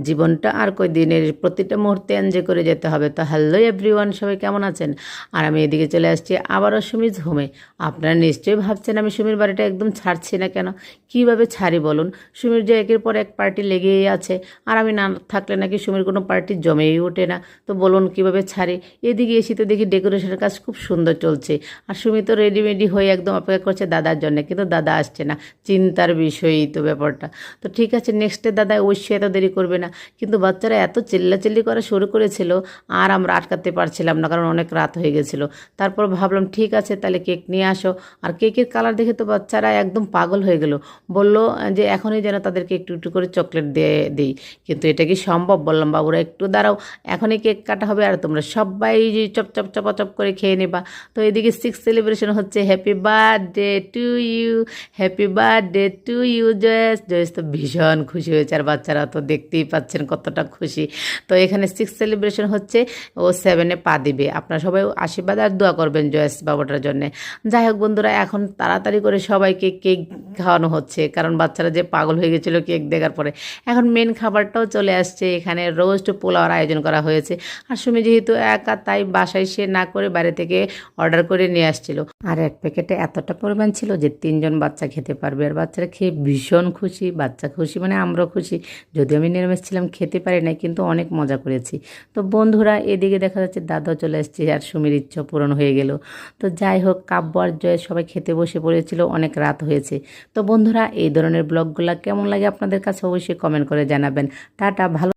জীবনটা আর কয়দিনের, প্রতিটা মুহূর্তে এনজয় করে যেতে হবে। তো হ্যালো এভরিওয়ান, সবাই কেমন আছেন? আর আমি এদিকে চলে আসছি আবারও সুমিজ হোমে। আপনারা নিশ্চয়ই ভাবছেন আমি সুমির বাড়িটা একদম ছাড়ছি না কেন, কিভাবে ছাড়ি বলুন? সুমির যে একের পর এক পার্টি লেগেই আছে, আর আমি না থাকলে নাকি সুমির কোনো পার্টি জমেই ওঠে না। তো বলুন কিভাবে ছাড়ি? এদিকে এসে তো দেখি ডেকোরেশনের কাজ খুব সুন্দর চলছে, আর সুমি তো রেডিমেডি হয়ে একদম অপেক্ষা করছে দাদার জন্য, কিন্তু দাদা আসছে না। চিন্তার বিষয়ই তো ব্যাপারটা। তো ঠিক আছে, নেক্সট ডে দাদা অবশ্যই এত দেরি করবে না। কিন্তু বাচ্চারা এত চিল্লাচিল্লি করা শুরু করেছিল, আর আমরা আটকাতে পারছিলাম না, কারণ অনেক রাত হয়ে গেছিলো। তারপর ভাবলাম ঠিক আছে তাহলে কেক নিয়ে আসো। আর কেকের কালার দেখে তো বাচ্চারা একদম পাগল হয়ে গেল, বলল যে এখনই যেন তাদেরকে একটু একটু করে চকলেট দিয়ে দিই। কিন্তু এটা কি সম্ভব? বললাম বাবুরা একটু দাঁড়াও, এখনই কেক কাটা হবে আর তোমরা সবাই চপ চপ চপাচপ করে খেয়ে নেবা। তো এদিকে 6th সেলিব্রেশন হচ্ছে। Happy birthday to you, happy birthday to you Joyce. Joyce তো ভীষণ খুশি হয়েছে, আর বাচ্চারা তো দেখতেই পাচ্ছেন কতটা খুশি। তো এখানে 6th সেলিব্রেশন হচ্ছে, ও 7-এ পা দিবে। আপনারা সবাই আশীর্বাদ আর দোয়া করবেন জয়েস বাবুটার জন্যে। যাই হোক বন্ধুরা, এখন তাড়াতাড়ি করে সবাইকে কেক খাওয়ানো হচ্ছে, কারণ বাচ্চারা যে পাগল হয়ে গেছিলো কেক দেখার পরে। এখন মেন খাবারটাও চলে আসছে, এখানে রোস্ট পোলাওয়ার আয়োজন করা হয়েছে। আর সুমি যেহেতু একা, তাই বাসায় সে না করে বাইরে থেকে অর্ডার করে নিয়ে আসছিল। আর এক প্যাকেটে এতটা পরিমাণ ছিল যে 3জন বাচ্চা খেতে পারবে, আর বাচ্চারা খেয়ে ভীষণ খুশি। বাচ্চা খুশি মানে আমরাও খুশি। যদিও আমি নিরামিষ ছিলাম, খেতে পারি নাই, কিন্তু অনেক মজা করেছি। তো বন্ধুরা, এদিকে দেখা যাচ্ছে দাদাও চলে আসছে, আর সুমির ইচ্ছা পূরণ হয়ে গেল। তো যাই হোক, কাব্য আর জয় সবাই খেতে বসে পড়েছিল, অনেক রাত হয়েছে। তো বন্ধুরা, এই ধরনের ব্লগগুলো কেমন লাগে আপনাদের কাছে অবশ্যই কমেন্ট করে জানাবেন। টাটা, ভালো।